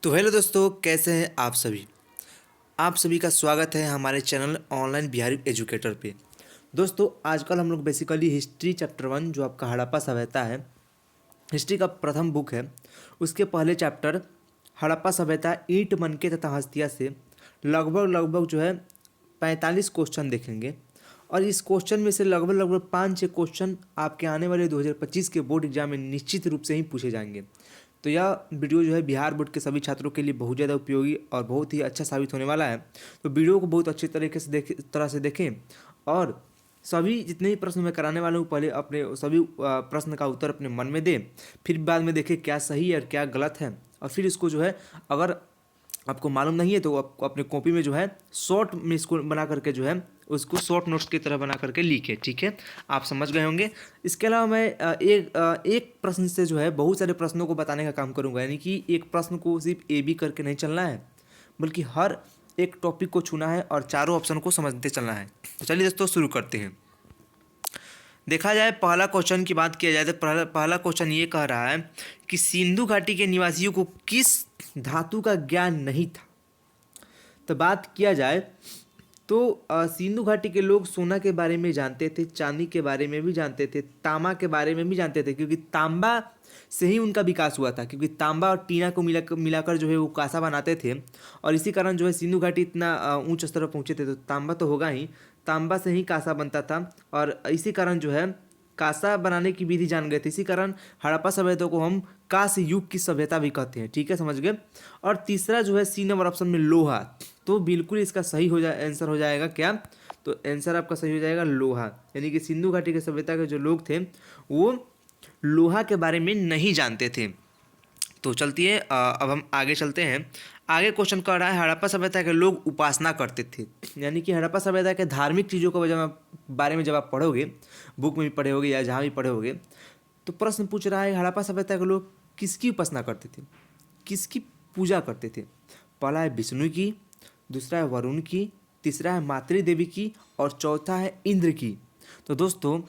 तो हेलो दोस्तों, कैसे हैं आप सभी। आप सभी का स्वागत है हमारे चैनल ऑनलाइन बिहारी एजुकेटर पे। दोस्तों, आजकल हम लोग बेसिकली हिस्ट्री चैप्टर 1 जो आपका हड़प्पा सभ्यता है, हिस्ट्री का प्रथम बुक है, उसके पहले चैप्टर हड़प्पा सभ्यता ईंट मनके तथा हस्तिया से लगभग जो है 45 क्वेश्चन देखेंगे। और इस क्वेश्चन में से लगभग 5-6 क्वेश्चन आपके आने वाले 2025 के बोर्ड एग्जाम में निश्चित रूप से ही पूछे जाएंगे। तो यह वीडियो जो है बिहार बोर्ड के सभी छात्रों के लिए बहुत ज़्यादा उपयोगी और बहुत ही अच्छा साबित होने वाला है। तो वीडियो को बहुत अच्छी तरीके से देखें और सभी जितने भी प्रश्न मैं कराने वाला हूँ पहले अपने सभी प्रश्न का उत्तर अपने मन में दें, फिर बाद में देखें क्या सही है और क्या गलत है। और फिर इसको जो है अगर आपको मालूम नहीं है तो आप अपने कॉपी में जो है शॉर्ट में इसको बना करके जो है उसको शॉर्ट नोट्स की तरह बना करके लिखे। ठीक है, आप समझ गए होंगे। इसके अलावा मैं एक प्रश्न से जो है बहुत सारे प्रश्नों को बताने का काम करूंगा, यानी कि एक प्रश्न को सिर्फ ए बी करके नहीं चलना है, बल्कि हर एक टॉपिक को छूना है और चारों ऑप्शन को समझते चलना है। तो चलिए दोस्तों शुरू करते हैं। देखा जाए पहला क्वेश्चन की बात किया जाए तो पहला क्वेश्चन ये कह रहा है कि सिंधु घाटी के निवासियों को किस धातु का ज्ञान नहीं था। तो बात किया जाए तो सिंधु घाटी के लोग सोना के बारे में जानते थे, चांदी के बारे में भी जानते थे, तांबा के बारे में भी जानते थे, क्योंकि तांबा से ही उनका विकास हुआ था, क्योंकि तांबा और टीना को मिलाकर जो है वो कांसा बनाते थे। और इसी कारण जो है सिंधु घाटी इतना ऊंच स्तर पर पहुंचे थे। तो तांबा तो होगा ही, तांबा से ही कांसा बनता था और इसी कारण जो है कांसा बनाने की विधि जान गए थे। इसी कारण हड़प्पा सभ्यता को हम कांस्य युग की सभ्यता भी कहते हैं। ठीक है, समझ गए। और तीसरा जो है सी नंबर ऑप्शन में लोहा, तो बिल्कुल इसका सही हो जाए आंसर हो जाएगा क्या, तो आंसर आपका सही हो जाएगा लोहा। यानी कि सिंधु घाटी के सभ्यता के जो लोग थे वो लोहा के बारे में नहीं जानते थे। तो चलती है अब हम आगे चलते हैं। आगे क्वेश्चन कर रहा है हड़प्पा सभ्यता के लोग उपासना करते थे। यानी कि हड़प्पा सभ्यता के धार्मिक चीज़ों को बारे में जब आप पढ़ोगे, बुक में भी पढ़े होगे या जहाँ भी पढ़े होगे, तो प्रश्न पूछ रहा है हड़प्पा सभ्यता के लोग किसकी उपासना करते थे, किसकी पूजा करते थे। पहला है विष्णु की, दूसरा है वरुण की, तीसरा है मातृ देवी की और चौथा है इंद्र की। तो दोस्तों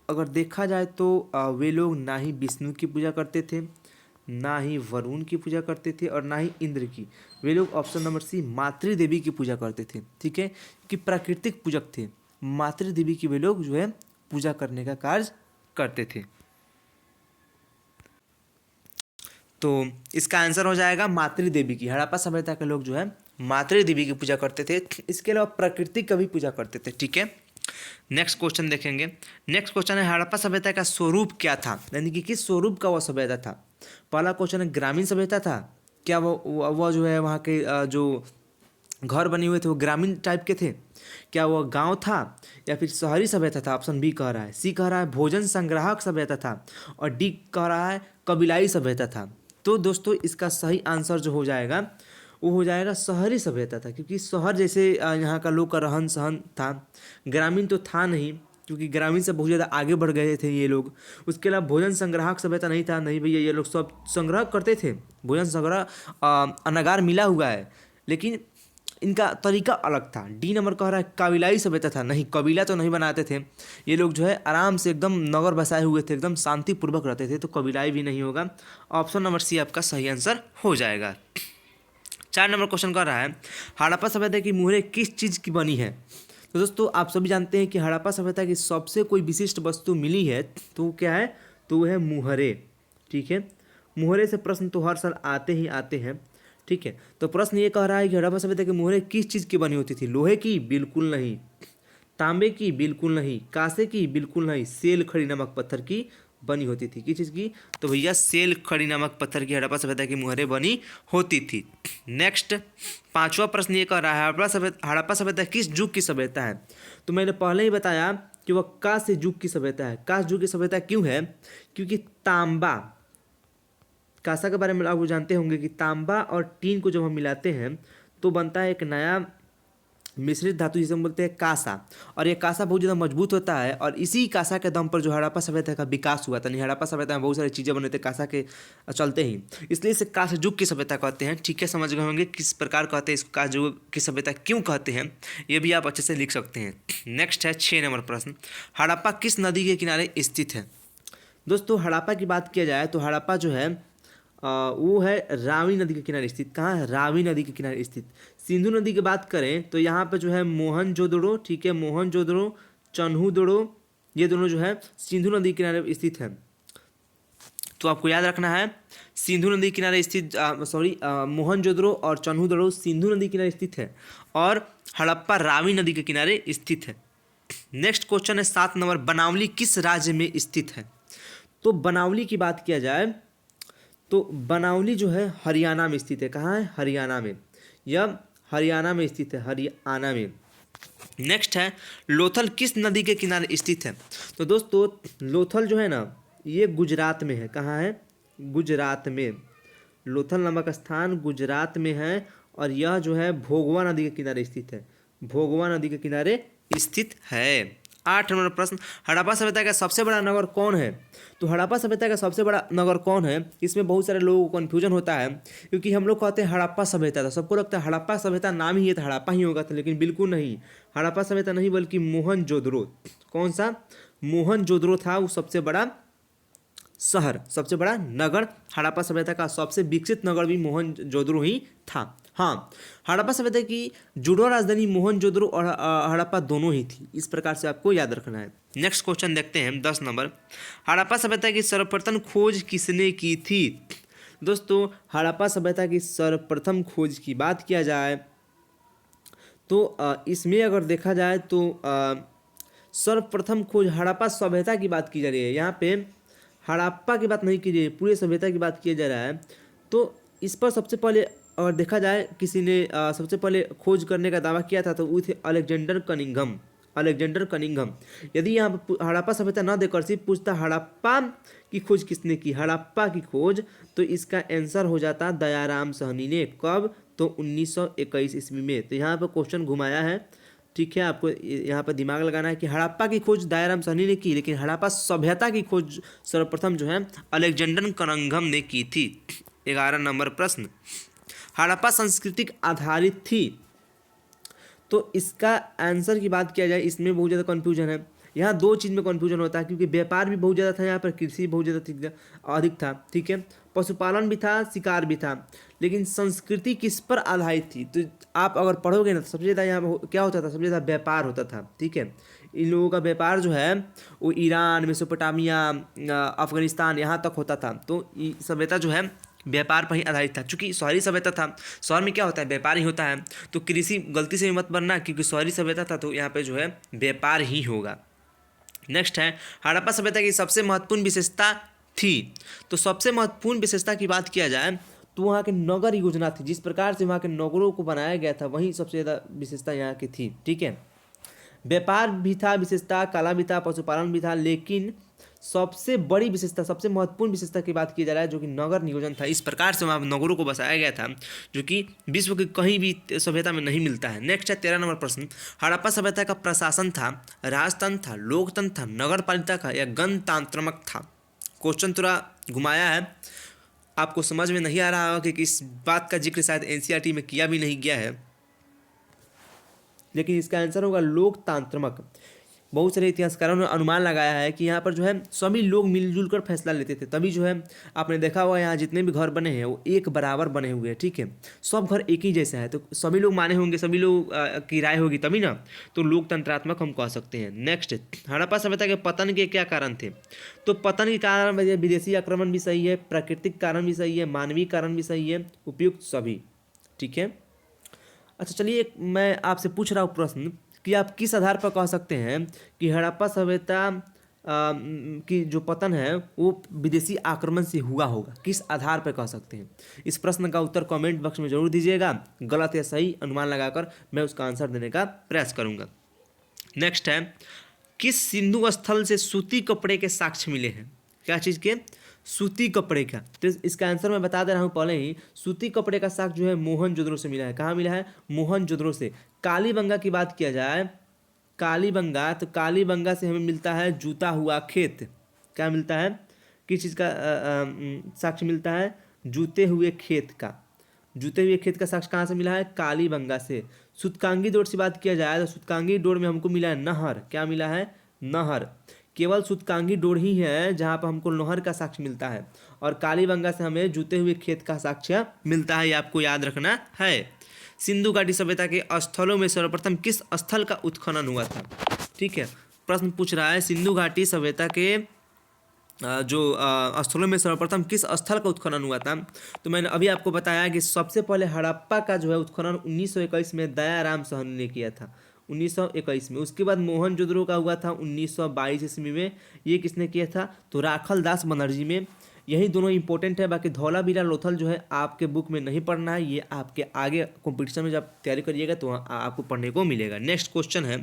अगर देखा जाए तो वे लोग ना ही विष्णु की पूजा करते थे, ना ही वरुण की पूजा करते थे और ना ही इंद्र की। वे लोग ऑप्शन नंबर सी मातृ देवी की पूजा करते थे। ठीक है, कि प्राकृतिक पूजक थे, मातृ देवी की वे लोग जो है पूजा करने का कार्य करते थे। तो इसका आंसर हो जाएगा मातृ देवी की। हड़प्पा सभ्यता के लोग जो है मातृ देवी की पूजा करते थे। इसके अलावा प्रकृति का भी पूजा करते थे। ठीक है, नेक्स्ट क्वेश्चन देखेंगे। नेक्स्ट क्वेश्चन है हड़प्पा सभ्यता का स्वरूप क्या था, यानी कि किस स्वरूप का वह सभ्यता था। पहला क्वेश्चन है ग्रामीण सभ्यता था, क्या वो जो है वहाँ के जो घर बने हुए थे वो ग्रामीण टाइप के थे, क्या वह गांव था, या फिर शहरी सभ्यता था। ऑप्शन बी कह रहा है। सी कह रहा है भोजन संग्राहक सभ्यता था और डी कह रहा है कबीलाई सभ्यता था। तो दोस्तों इसका सही आंसर जो हो जाएगा वो हो जाएगा शहरी सभ्यता था, क्योंकि शहर जैसे यहाँ का लोग का रहन सहन था, ग्रामीण तो था नहीं, क्योंकि ग्रामीण से बहुत ज़्यादा आगे बढ़ गए थे ये लोग। उसके अलावा भोजन संग्राहक सभ्यता नहीं था, नहीं भैया, ये लोग सब संग्रह करते थे, भोजन संग्रह अनागार मिला हुआ है, लेकिन इनका तरीका अलग था। डी नंबर कह रहा है कबीलाई सभ्यता था, नहीं कबीला तो नहीं बनाते थे ये लोग, जो है आराम से एकदम नगर बसाए हुए थे, एकदम शांतिपूर्वक रहते थे, तो कबीलाई भी नहीं होगा। ऑप्शन नंबर सी आपका सही आंसर हो जाएगा। 4 नंबर क्वेश्चन कर रहा है हड़प्पा सभ्यता की मुहरें किस चीज़ की बनी है। तो दोस्तों आप सभी जानते हैं कि हड़प्पा सभ्यता की सबसे कोई विशिष्ट वस्तु मिली है तो वो क्या है, तो वो है मुहरे। ठीक है, मुहरे से प्रश्न तो हर साल आते ही आते हैं। ठीक है, तो प्रश्न ये कह रहा है कि हड़प्पा सभ्यता की मुहरें किस चीज़ की बनी होती थी। लोहे की? बिल्कुल नहीं। तांबे की? बिल्कुल नहीं। कांसे की? बिल्कुल नहीं। सेल खड़ी नमक पत्थर की बनी होती थी। किस चीज़ की? तो भैया सेल खड़ी नमक पत्थर की हड़प्पा सभ्यता की मुहरें बनी होती थी। नेक्स्ट 5वां प्रश्न ये कह रहा है हड़प्पा सभ्यता किस युग की सभ्यता है। तो मैंने पहले ही बताया कि वह कांस्य युग की सभ्यता है। कांस्य युग की सभ्यता क्यों है, क्योंकि तांबा, कांसा के बारे में आप जानते होंगे कि तांबा और टीन को जब हम मिलाते हैं तो बनता है एक नया मिश्रित धातु जिसे हम बोलते हैं कांसा। और ये कांसा बहुत ज़्यादा मजबूत होता है और इसी कांसा के दम पर जो हड़प्पा सभ्यता का विकास हुआ था। नहीं, हड़प्पा सभ्यता में बहुत सारी चीज़ें बने थे कांसा के चलते ही, इसलिए इसे कांस्य युग की सभ्यता कहते हैं। ठीक है, समझ गए होंगे किस प्रकार कहते हैं इसको, कांस्य युग की सभ्यता क्यों कहते हैं, ये भी आप अच्छे से लिख सकते हैं। नेक्स्ट है 6 नंबर प्रश्न, हड़प्पा किस नदी के किनारे स्थित है। दोस्तों हड़प्पा की बात किया जाए तो हड़प्पा जो है वो है रावी नदी के किनारे स्थित। कहाँ है? रावी नदी के किनारे स्थित। सिंधु नदी की बात करें तो यहाँ पे जो है मोहनजोदड़ो, ठीक है, मोहनजोदड़ो, चन्हूदड़ो, ये दोनों जो है सिंधु नदी के किनारे स्थित है। तो आपको याद रखना है सिंधु नदी किनारे स्थित, मोहनजोदड़ो और चन्हूदड़ो सिंधु नदी किनारे स्थित है और हड़प्पा रावी नदी के किनारे स्थित है। नेक्स्ट क्वेश्चन है 7 नंबर, बनावली किस राज्य में स्थित है? तो बनावली की बात किया जाए तो बनावली जो है हरियाणा में स्थित है। कहाँ है? हरियाणा में। यह हरियाणा में स्थित है, हरियाणा में। नेक्स्ट है लोथल किस नदी के किनारे स्थित है? तो दोस्तों लोथल जो है ना ये गुजरात में है। कहाँ है? गुजरात में। लोथल नामक स्थान गुजरात में है और यह जो है भोगवा नदी के किनारे स्थित है। भोगवा नदी के किनारे स्थित है। 8 नंबर प्रश्न, हड़प्पा सभ्यता का सबसे बड़ा नगर कौन है? तो हड़प्पा सभ्यता का सबसे बड़ा नगर कौन है, इसमें बहुत सारे लोगों को कन्फ्यूजन होता है क्योंकि हम लोग कहते हैं हड़प्पा सभ्यता था, सबको लगता है हड़प्पा सभ्यता नाम ही है तो हड़प्पा ही होगा था, लेकिन बिल्कुल नहीं। हड़प्पा सभ्यता नहीं बल्कि मोहनजोदड़ो। कौन सा? मोहनजोदड़ो था वो सबसे बड़ा शहर, सबसे बड़ा नगर। हड़प्पा सभ्यता का सबसे विकसित नगर भी मोहनजोदड़ो ही था। हाँ, हड़प्पा सभ्यता की जुड़वा राजधानी मोहनजोदड़ो और हड़प्पा दोनों ही थी। इस प्रकार से आपको याद रखना है। नेक्स्ट क्वेश्चन देखते हैं 10 नंबर, हड़प्पा सभ्यता की सर्वप्रथम खोज किसने की थी? दोस्तों हड़प्पा सभ्यता की सर्वप्रथम खोज की बात किया जाए तो इसमें अगर देखा जाए तो सर्वप्रथम खोज हड़प्पा सभ्यता की बात की जा रही है। यहाँ पे हड़प्पा की बात नहीं की जा रही है, पूरे सभ्यता की बात किया जा रहा है। तो इस पर सबसे पहले अगर देखा जाए किसी ने सबसे पहले खोज करने का दावा किया था तो वो थे अलेक्जेंडर कनिंघम। Alexander Cunningham. यदि यहाँ पर हड़प्पा सभ्यता न देकर सिर्फ पूछता हड़प्पा की खोज किसने की, हड़प्पा की खोज, तो इसका आंसर हो जाता दयाराम साहनी ने। कब? तो 1921 ईस्वी में। तो यहाँ पर क्वेश्चन घुमाया है, ठीक है। आपको यहाँ पर दिमाग लगाना है कि हड़प्पा की खोज दयाराम साहनी ने की, लेकिन हड़प्पा सभ्यता की खोज सर्वप्रथम जो है अलेक्जेंडर कनिंघम ने की थी। 11 नंबर प्रश्न, हड़प्पा सांस्कृतिक आधारित थी, तो इसका आंसर की बात किया जाए इसमें बहुत ज़्यादा कन्फ्यूजन है। यहाँ दो चीज़ में कन्फ्यूजन होता है क्योंकि व्यापार भी बहुत ज़्यादा था, यहाँ पर कृषि बहुत ज़्यादा अधिक था, ठीक है, पशुपालन भी था, शिकार भी था, लेकिन संस्कृति किस पर आधारित थी? तो आप अगर पढ़ोगे ना तो सबसे ज़्यादा यहाँ क्या होता था? सबसे ज़्यादा व्यापार होता था, ठीक है। इन लोगों का व्यापार जो है वो ईरान, मेसोपोटामिया, अफगानिस्तान यहाँ तक होता था। तो सभ्यता जो है व्यापार पर ही आधारित था। चूंकि शहरी सभ्यता था, शहर में क्या होता है? व्यापार ही होता है। तो कृषि गलती से भी मत बनना क्योंकि शहरी सभ्यता था तो यहाँ पे जो है व्यापार ही होगा। नेक्स्ट है हड़प्पा सभ्यता की सबसे महत्वपूर्ण विशेषता थी। तो सबसे महत्वपूर्ण विशेषता की बात किया जाए तो वहाँ के नगर योजना थी। जिस प्रकार से वहाँ के नगरों को बनाया गया था वही सबसे ज़्यादा विशेषता यहाँ की थी, ठीक है। व्यापार भी था विशेषता, कला भी था, पशुपालन भी था, लेकिन सबसे बड़ी विशेषता, सबसे महत्वपूर्ण विशेषता की बात की जा रहा है जो कि नगर नियोजन था। इस प्रकार से वहाँ नगरों को बसाया गया था जो कि विश्व की कहीं भी सभ्यता में नहीं मिलता है। नेक्स्ट है 13 नंबर प्रश्न, हड़प्पा सभ्यता का प्रशासन था, राजतंत्र था, लोकतंत्र था, नगर पालिका था या गणतंत्रात्मक था? क्वेश्चन थोड़ा घुमाया है, आपको समझ में नहीं आ रहा होगा कि इस बात का जिक्र शायद एनसीईआरटी में किया भी नहीं गया है, लेकिन इसका आंसर होगा लोकतंत्रात्मक। बहुत सारे इतिहासकारों ने अनुमान लगाया है कि यहाँ पर जो है सभी लोग मिलजुल कर फैसला लेते थे, तभी जो है आपने देखा होगा यहाँ जितने भी घर बने हैं वो एक बराबर बने हुए हैं, ठीक है। सब घर एक ही जैसा है तो सभी लोग माने होंगे, सभी लोग की राय होगी तभी ना, तो लोकतंत्रात्मक हम कह सकते हैं। नेक्स्ट, हड़प्पा सभ्यता के पतन के क्या कारण थे? तो पतन के कारण विदेशी आक्रमण भी सही है, प्राकृतिक कारण भी सही है, मानवीय कारण भी सही है, उपयुक्त सभी, ठीक है। अच्छा चलिए मैं आपसे पूछ रहा हूँ प्रश्न कि आप किस आधार पर कह सकते हैं कि हड़प्पा सभ्यता की जो पतन है वो विदेशी आक्रमण से हुआ होगा? किस आधार पर कह सकते हैं? इस प्रश्न का उत्तर कमेंट बॉक्स में जरूर दीजिएगा। गलत या सही अनुमान लगाकर मैं उसका आंसर देने का प्रयास करूंगा। नेक्स्ट है, किस सिंधु स्थल से सूती कपड़े के साक्ष्य मिले हैं? क्या चीज़ के? सूती कपड़े का। तो इसका आंसर मैं बता दे रहा हूँ पहले ही, सूती कपड़े का साक्ष्य जो है मोहनजोदड़ो से मिला है। कहाँ मिला है? मोहनजोदड़ो से। कालीबंगा की बात किया जाए, कालीबंगा, तो कालीबंगा से हमें मिलता है जूता हुआ खेत। क्या मिलता है? किस चीज़ का साक्ष्य मिलता है? जूते हुए खेत का। जूते हुए खेत का साक्ष्य कहाँ से मिला है? कालीबंगा से। सूतकांगी डोर से बात किया जाए तो सूतकांगी डोर में हमको मिला है नहर। क्या मिला है? नहर। केवल सूतकांगी डोर ही है जहाँ पर हमको लोहर का साक्ष्य मिलता है, और कालीबंगा से हमें जूते हुए खेत का साक्ष्य मिलता है, ये आपको याद रखना है। सिंधु घाटी सभ्यता के स्थलों में सर्वप्रथम किस स्थल का उत्खनन हुआ था? ठीक है, प्रश्न पूछ रहा है सिंधु घाटी सभ्यता के स्थलों में सर्वप्रथम किस स्थल का उत्खनन हुआ था। तो मैंने अभी आपको बताया कि सबसे पहले हड़प्पा का जो है उत्खनन 1921 में दयाराम सहनी ने किया था, 1921 में। उसके बाद मोहनजोदड़ो का हुआ था 1922 ईस्वी में, ये किसने किया था? तो राखल दास बनर्जी में। यही दोनों इंपॉर्टेंट है, बाकी धौलावीरा लोथल जो है आपके बुक में नहीं पढ़ना है, ये आपके आगे कंपटीशन में जब तैयारी करिएगा तो आपको पढ़ने को मिलेगा। नेक्स्ट क्वेश्चन है,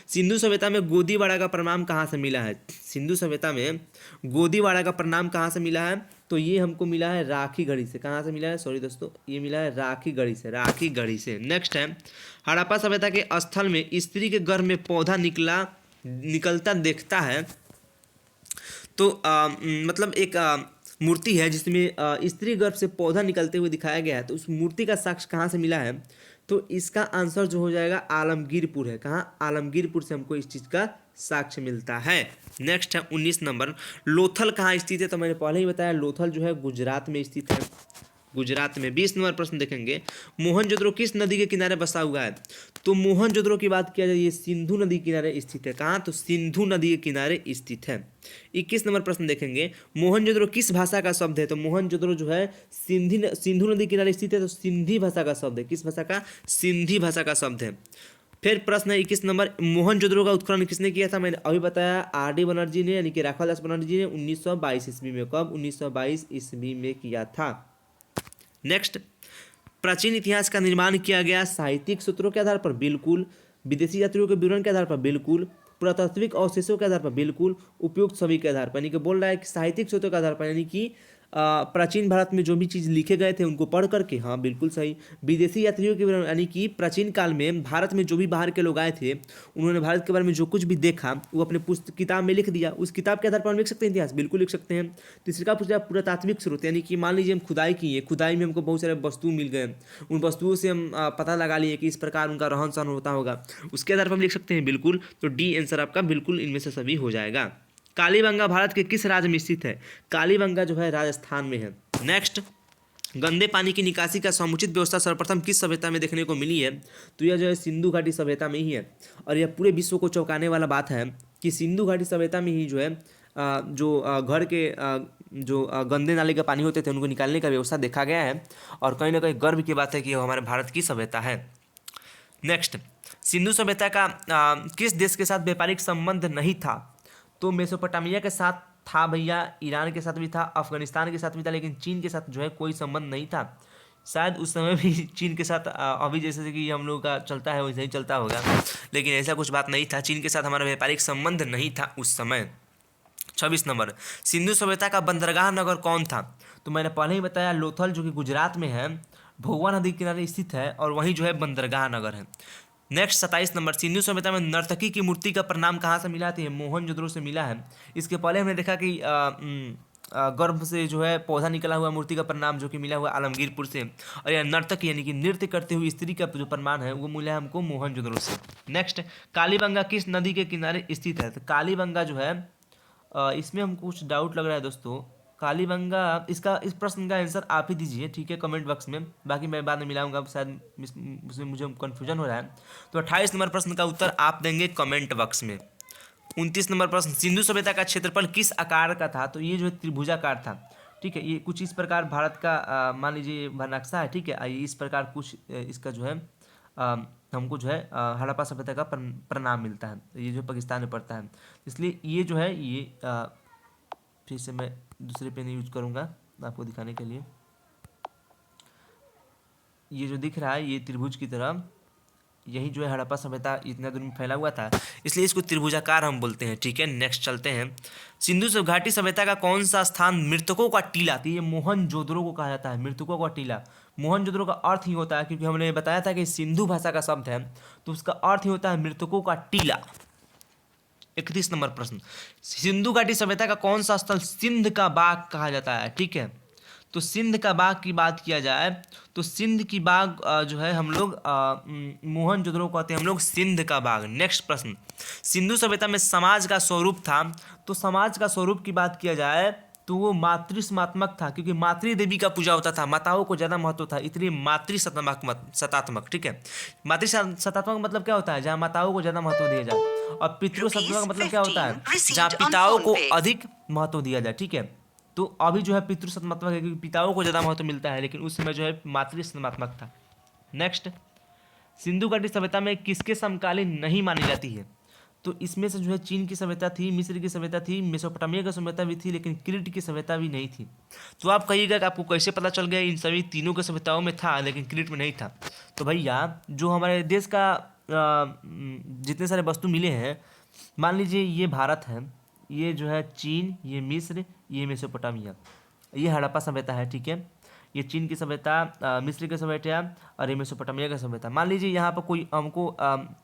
सिंधु सभ्यता में गोदीवाड़ा का प्रणाम कहाँ से मिला है? सिंधु सभ्यता में गोदीवाड़ा का प्रणाम कहाँ से मिला है? तो ये हमको मिला है राखी गढ़ी से। कहाँ से मिला है? सॉरी दोस्तों, ये मिला है राखी गढ़ी से, राखी गढ़ी से। नेक्स्ट है, हड़प्पा सभ्यता के स्थल में स्त्री के गर्भ में पौधा निकलता देखता है, तो मतलब एक मूर्ति है जिसमें स्त्री गर्भ से पौधा निकलते हुए दिखाया गया है, तो उस मूर्ति का साक्ष्य कहाँ से मिला है? तो इसका आंसर जो हो जाएगा आलमगीरपुर है। कहाँ? आलमगीरपुर से हमको इस चीज़ का साक्ष्य मिलता है। नेक्स्ट है 19 नंबर, लोथल कहाँ स्थित है? तो मैंने पहले ही बताया, लोथल जो है गुजरात में स्थित है, गुजरात में। 20 नंबर प्रश्न देखेंगे, मोहनजोदड़ो किस नदी के किनारे बसा हुआ है? तो मोहनजोदड़ो की बात किया जाए, ये सिंधु नदी के किनारे स्थित है। कहाँ? तो सिंधु नदी के किनारे स्थित है। 21 नंबर प्रश्न देखेंगे, मोहनजोदड़ो किस भाषा का शब्द है? तो मोहनजोदड़ो जो है सिंधु नदी के किनारे स्थित है, तो सिंधी भाषा का शब्द है। किस भाषा का? सिंधी भाषा का शब्द है। फिर प्रश्न है 21 नंबर, मोहनजोदड़ो का उत्खनन किसने किया था? मैंने अभी बताया, आर.डी. बनर्जी ने, यानी कि राखाल दास बनर्जी ने 1922 ईस्वी में। कब? 1922 ईस्वी में किया था। नेक्स्ट, प्राचीन इतिहास का निर्माण किया गया साहित्यिक सूत्रों के आधार पर? बिल्कुल। विदेशी यात्रियों के विवरण के आधार पर? बिल्कुल। पुरातात्विक अवशेषों के आधार पर? बिल्कुल। उपयुक्त सभी के आधार पर, यानी कि बोल रहा है कि साहित्यिक सूत्रों के आधार पर, यानी कि प्राचीन भारत में जो भी चीज़ लिखे गए थे उनको पढ़ करके। हाँ बिल्कुल सही। विदेशी यात्रियों के विवरण, यानी कि प्राचीन काल में भारत में जो भी बाहर के लोग आए थे, उन्होंने भारत के बारे में जो कुछ भी देखा वो अपने किताब में लिख दिया। उस किताब के आधार पर हम लिख सकते हैं इतिहास? बिल्कुल लिख सकते हैं। तीसरा पूछ लिया पुरातात्विक स्रोत, यानी कि मान लीजिए हम खुदाई किए, खुदाई में हमको बहुत सारे वस्तु मिल गए, उन वस्तुओं से हम पता लगा लिए कि इस प्रकार उनका रहन सहन होता होगा, उसके आधार पर हम लिख सकते हैं? बिल्कुल। तो डी आंसर आपका बिल्कुल इनमें से सभी हो जाएगा। कालीबंगा भारत के किस राज्य में स्थित है? कालीबंगा जो है राजस्थान में है। नेक्स्ट, गंदे पानी की निकासी का समुचित व्यवस्था सर्वप्रथम किस सभ्यता में देखने को मिली है? तो यह जो है सिंधु घाटी सभ्यता में ही है, और यह पूरे विश्व को चौंकाने वाला बात है कि सिंधु घाटी सभ्यता में ही जो है घर के जो गंदे नाले का पानी होते थे उनको निकालने का व्यवस्था देखा गया है, और कहीं ना कहीं गर्व की बात है कि यह हमारे भारत की सभ्यता है। नेक्स्ट, सिंधु सभ्यता का किस देश के साथ व्यापारिक संबंध नहीं था? तो मेसोपोटामिया के साथ था भैया, ईरान के साथ भी था, अफगानिस्तान के साथ भी था, लेकिन चीन के साथ जो है कोई संबंध नहीं था। शायद उस समय भी चीन के साथ अभी जैसे कि हम लोग का चलता है वैसे ही चलता होगा, लेकिन ऐसा कुछ बात नहीं था। चीन के साथ हमारा व्यापारिक संबंध नहीं था उस समय। 26 नंबर, सिंधु सभ्यता का बंदरगाह नगर कौन था? तो मैंने पहले ही बताया, लोथल जो कि गुजरात में है, भोगवा नदी के किनारे स्थित है, और वहीं जो है बंदरगाह नगर है। नेक्स्ट 27 नंबर, सिंधु सभ्यता में नर्तकी की मूर्ति का प्रणाम कहाँ से मिला? तो ये मोहनजोदड़ो से मिला है। इसके पहले हमने देखा कि गर्भ से जो है पौधा निकला हुआ मूर्ति का प्रणाम जो कि मिला हुआ आलमगीरपुर से, और यह नर्तक यानी कि नृत्य करते हुए स्त्री का जो प्रमाण है वो मिला है हमको मोहनजोदड़ो से। नेक्स्ट, कालीबंगा किस नदी के किनारे स्थित है? तो कालीबंगा जो है इसमें हमको कुछ डाउट लग रहा है दोस्तों। कालीबंगा, इस प्रश्न का आंसर आप ही दीजिए, ठीक है, कमेंट बॉक्स में, बाकी मैं बाद में मिलाऊंगा, शायद उसमें मुझे कन्फ्यूजन हो रहा है। तो 28 नंबर प्रश्न का उत्तर आप देंगे कमेंट बॉक्स में। 29 नंबर प्रश्न, सिंधु सभ्यता का क्षेत्रफल किस आकार का था? तो ये जो है त्रिभुजाकार था, ठीक है। ये कुछ इस प्रकार भारत का मान लीजिए नक्शा है, ठीक है, इस प्रकार कुछ इसका जो है हमको जो है हड़प्पा सभ्यता का प्रणाम मिलता है। ये जो पाकिस्तान में पड़ता है, इसलिए ये जो है ये फिर से मैं दूसरे पेन यूज करूँगा आपको दिखाने के लिए। ये जो दिख रहा है ये त्रिभुज की तरह, यही जो है हड़प्पा सभ्यता इतना दूर में फैला हुआ था, इसलिए इसको त्रिभुजाकार हम बोलते हैं, ठीक है। नेक्स्ट चलते हैं, सिंधु घाटी सभ्यता का कौन सा स्थान मृतकों का टीला? तो ये मोहनजोदड़ो को कहा जाता है मृतकों का टीला। मोहनजोदड़ो का अर्थ ही होता है, क्योंकि हमने बताया था कि सिंधु भाषा का शब्द है, तो उसका अर्थ ही होता है मृतकों का टीला। 31 नंबर प्रश्न, सिंधु घाटी सभ्यता का कौन सा स्थल सिंध का बाग कहा जाता है? ठीक है, तो सिंध का बाग की बात किया जाए तो सिंध की बाग जो है हम लोग मोहनजोदड़ो कहते हैं हम लोग सिंध का बाग। नेक्स्ट प्रश्न, सिंधु सभ्यता में समाज का स्वरूप था। तो समाज का स्वरूप की बात किया जाए तो वो मातृसमात्मक था, क्योंकि मातृ देवी का पूजा होता था, माताओं को ज़्यादा महत्व था, इसलिए सतात्मक। ठीक है, सतात्मक मतलब क्या होता है, जहाँ माताओं को ज़्यादा महत्व दिया जाए। और पितृसत्तात्मक मतलब क्या होता है, जहाँ पिताओं को अधिक महत्व दिया जाए। ठीक है, तो अभी जो है पितृसत्तात्मक है, क्योंकि पिताओं को ज़्यादा महत्व मिलता है, लेकिन उस समय जो है मातृसत्तात्मक था। नेक्स्ट, सिंधु घाटी सभ्यता में किसके समकालीन नहीं मानी जाती है। तो इसमें से जो है चीन की सभ्यता थी, मिस्र की सभ्यता थी, मेसोपोटामिया की सभ्यता भी थी, लेकिन क्रीट की सभ्यता भी नहीं थी। तो आप कहिएगा कि आपको कैसे पता चल गया, इन सभी तीनों की सभ्यताओं में था लेकिन क्रीट में नहीं था। तो भैया जो हमारे देश का जितने सारे वस्तु मिले हैं, मान लीजिए ये भारत है, ये जो है चीन, ये मिस्र, ये मेसोपोटामिया, ये हड़प्पा सभ्यता है। ठीक है, ये चीन की सभ्यता, मिस्र की सभ्यता और ये मेसोपोटामिया की सभ्यता। मान लीजिए यहाँ पर कोई हमको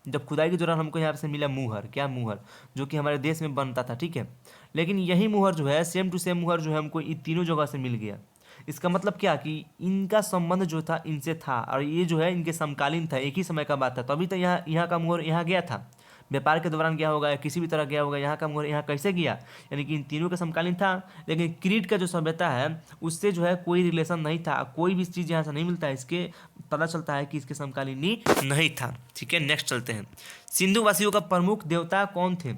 जब खुदाई के दौरान हमको यहाँ से मिला मुहर, क्या मुहर, जो कि हमारे देश में बनता था। ठीक है, लेकिन यही मुहर जो है सेम टू सेम मुहर जो है हमको इन तीनों जगह से मिल गया। इसका मतलब क्या कि इनका संबंध जो था इनसे था, और ये जो है इनके समकालीन था, एक ही समय का बात था। तो अभी तो यहाँ का मुहर यहाँ गया था, व्यापार के दौरान गया होगा या किसी भी तरह गया होगा, यहाँ का मुहर यहाँ कैसे गया, यानी कि इन तीनों के समकालीन था। लेकिन क्रीट का जो सभ्यता है उससे जो है कोई रिलेशन नहीं था, कोई भी चीज़ यहाँ से नहीं मिलता है, इसके पता चलता है कि इसके समकालीन ही नहीं था। ठीक है, नेक्स्ट चलते हैं। सिंधु वासियों का प्रमुख देवता कौन थे।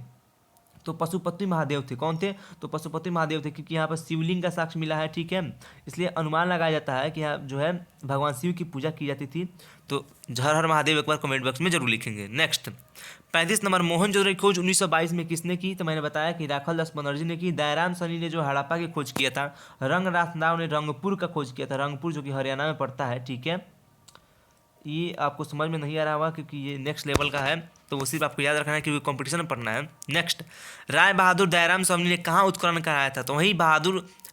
तो पशुपति महादेव थे। कौन थे, तो पशुपति महादेव थे, क्योंकि यहाँ पर शिवलिंग का साक्ष्य मिला है। ठीक है, इसलिए अनुमान लगाया जाता है कि यहाँ जो है भगवान शिव की पूजा की जाती थी। तो हर हर महादेव एक बार कमेंट बॉक्स में जरूर लिखेंगे। नेक्स्ट 35 नंबर, मोहनजोदड़ो की खोज 1922 में किसने की। तो मैंने बताया कि राखल दास बनर्जी ने की। दयाराम सनी ने जो हड़प्पा की खोज किया था। रंगनाथ राव ने रंगपुर का खोज किया था, रंगपुर जो कि हरियाणा में पड़ता है। ठीक है, ये आपको समझ में नहीं आ रहा होगा क्योंकि ये नेक्स्ट लेवल का है, तो वो सिर्फ आपको याद रखना है क्योंकि कंपटीशन में पढ़ना है। नेक्स्ट, राय बहादुर दयाराम साहनी ने कहाँ उत्खनन कराया था। तो वही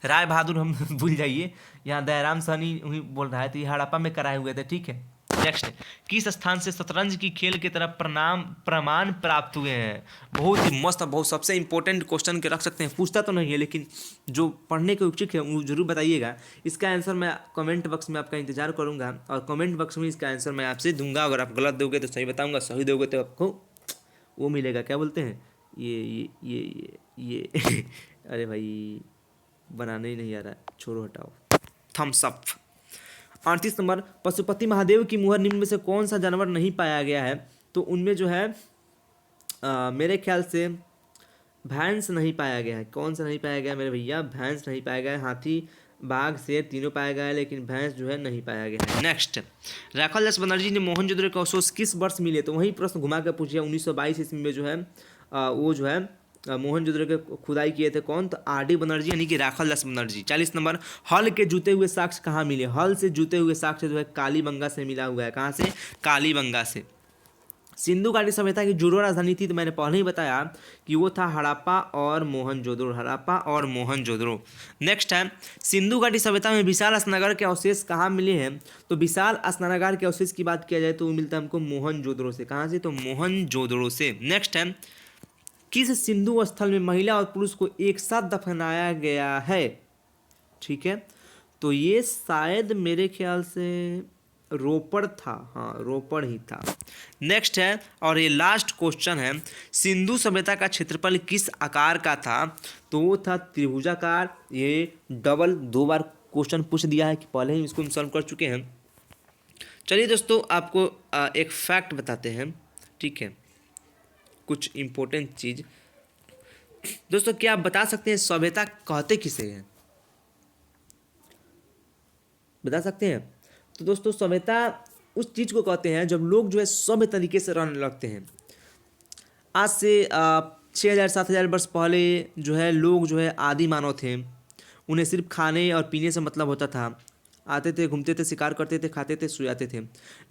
राय बहादुर हम भूल जाइए, यहाँ दयाराम साहनी वही बोल रहा है, तो ये हड़प्पा में कराए हुए थे। ठीक है, नेक्स्ट, किस स्थान से शतरंज की खेल की तरफ प्रमाण प्राप्त हुए हैं। बहुत ही मस्त, बहुत सबसे इंपॉर्टेंट क्वेश्चन के रख सकते हैं, पूछता तो नहीं है लेकिन जो पढ़ने के इच्छुक है वो जरूर बताइएगा। इसका आंसर मैं कमेंट बॉक्स में आपका इंतजार करूंगा, और कमेंट बॉक्स में इसका आंसर मैं आपसे दूंगा। अगर आप गलत दोगे तो सही बताऊंगा, सही दोगे तो आपको वो मिलेगा, क्या बोलते हैं ये अरे भाई बनाने ही नहीं आ रहा, छोड़ो हटाओ, thumbs up. 38 number, Pashupati Mahadev की मुहर निम्न में से कौन सा जानवर नहीं पाया गया है। तो उनमें जो है मेरे ख्याल से भैंस नहीं पाया गया है। कौन सा नहीं पाया गया मेरे भैया, भैंस नहीं पाया गया है। हाथी, बाघ, शेर तीनों पाया गया है, लेकिन भैंस जो है नहीं पाया गया है। नेक्स्ट, राखल दास बनर्जी ने मोहनजोदड़ो के अवशेष किस वर्ष मिले। तो वही प्रश्न घुमा कर पूछिए। 1922 ईस्वी में जो है वो जो है मोहनजोदड़ो के खुदाई किए थे। कौन, तो आर.डी. बनर्जी यानी कि राखल दास बनर्जी। 40 नंबर, हल के जूते हुए साक्ष्य कहाँ मिले। हल से जूते हुए साक्ष्य जो है कालीबंगा से मिला हुआ है। कहाँ से, कालीबंगा से। सिंधु घाटी सभ्यता की जुड़वा राजधानी थी, तो मैंने पहले ही बताया कि वो था हड़प्पा और मोहनजोदड़ो, हड़प्पा और मोहनजोदड़ो। नेक्स्ट है, सिंधु घाटी सभ्यता में विशाल स्नानागार के अवशेष कहाँ मिले हैं। तो विशाल स्नानागार के अवशेष की बात किया जाए तो वो मिलता है हमको मोहनजोदड़ो से। कहाँ से, तो मोहनजोदड़ो से। नेक्स्ट है, किस सिंधु स्थल में महिला और पुरुष को एक साथ दफनाया गया है। ठीक है, तो ये शायद मेरे ख्याल से रोपड़ था, हाँ रोपड़ ही था। नेक्स्ट है, और ये लास्ट क्वेश्चन है, सिंधु सभ्यता का क्षेत्रफल किस आकार का था। तो वो था त्रिभुजाकार। ये डबल 2 बार क्वेश्चन पूछ दिया है कि पहले ही इसको हम सॉल्व कर चुके हैं। चलिए दोस्तों, आपको एक फैक्ट बताते हैं। ठीक है, कुछ इम्पोर्टेंट चीज़। दोस्तों, क्या आप बता सकते हैं सभ्यता कहते किसे हैं, बता सकते हैं। तो दोस्तों, सभ्यता उस चीज़ को कहते हैं जब लोग जो है सभ्य तरीके से रहने लगते हैं। आज से 6000-7000 वर्ष पहले जो है लोग जो है आदि मानव थे। उन्हें सिर्फ खाने और पीने से मतलब होता था। आते थे, घूमते थे, शिकार करते थे, खाते थे, सो जाते थे।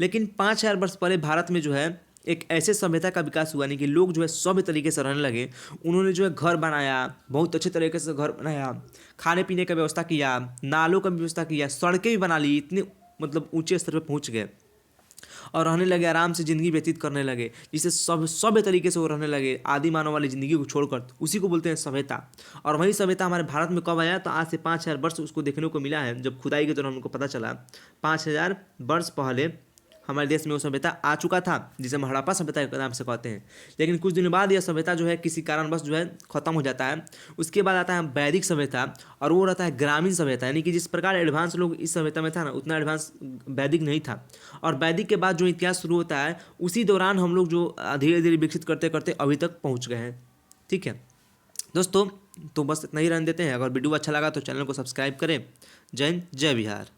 लेकिन 5000 वर्ष पहले भारत में जो है एक ऐसे सभ्यता का विकास हुआ, नहीं कि लोग जो है सभ्य तरीके से रहने लगे। उन्होंने जो है घर बनाया, बहुत अच्छे तरीके से घर बनाया, खाने पीने का व्यवस्था किया, नालों का व्यवस्था किया, सड़कें भी बना ली, इतने मतलब ऊंचे स्तर पर पहुंच गए। और रहने लगे, आराम से ज़िंदगी व्यतीत करने लगे, जिससे सभ्य तरीके से वो रहने लगे, आदि मानव वाली ज़िंदगी को छोड़कर। उसी को बोलते हैं सभ्यता। और वही सभ्यता हमारे भारत में कब आया? तो आज से 5000 वर्ष उसको देखने को मिला है। जब खुदाई के दौरान हमको पता चला 5000 वर्ष पहले हमारे देश में वो सभ्यता आ चुका था, जिसे हम हड़प्पा सभ्यता के नाम से कहते हैं। लेकिन कुछ दिनों बाद यह सभ्यता जो है किसी कारणवश जो है खत्म हो जाता है। उसके बाद आता है वैदिक सभ्यता, और वो रहता है ग्रामीण सभ्यता, यानी कि जिस प्रकार एडवांस लोग इस सभ्यता में था ना, उतना एडवांस वैदिक नहीं था। और वैदिक के बाद जो इतिहास शुरू होता है, उसी दौरान हम लोग जो धीरे धीरे विकसित करते करते अभी तक पहुँच गए हैं। ठीक है दोस्तों, तो बस इतना ही रहने देते हैं। अगर वीडियो अच्छा लगा तो चैनल को सब्सक्राइब करें। जय हिंद, जय बिहार।